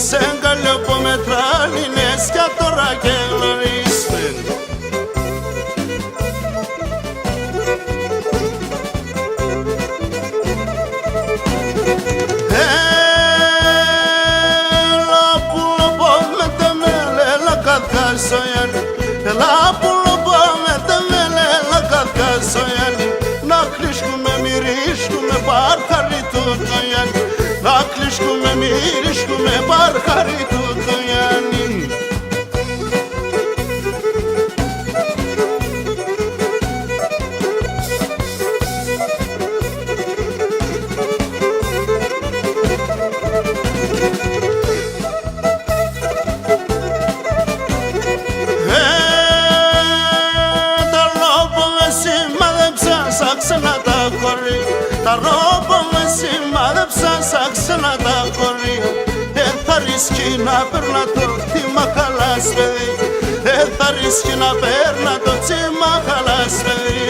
Σε αγκαλιό που με τρανίνες και τώρα και γνωρίζεις. Έλα που λοπώ με τεμέλε έλα καθκάσω Ιάννη. Έλα που λοπώ με τεμέλε έλα καθκάσω Ιάννη. Να κλείσκουμε μυρίσκουμε παρχαρί του το Ιάννη. Να κλείσκουμε μυρίσκουμε παρχαρί του το Ιάννη. Τα ρόπο με σημάδεψα σαν ξένα τα χωρί. Τα ρόπο με σημάδεψα σαν ξένα τα χωρί. Θα ρίσκει να παίρνα το θύμα χαλάς παιδί. Θα ρίσκει να παίρνα το θύμα χαλάς παιδί.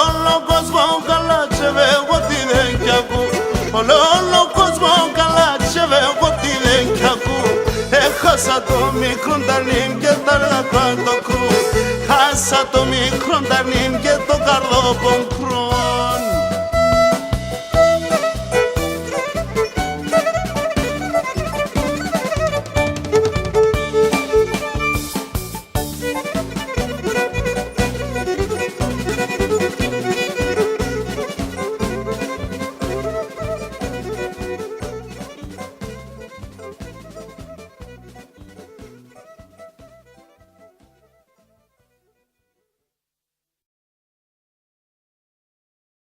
Όλο κόσμο καλά τσεβε εγώ τι δεν κι ακού. Όλο κόσμο καλά τσεβε εγώ τι δεν κι ακού. Έχασα το μικρό τανίμ και τα λακάντο κρού. Χάσα το μικρό τανίμ και το καρδό πονκρόν.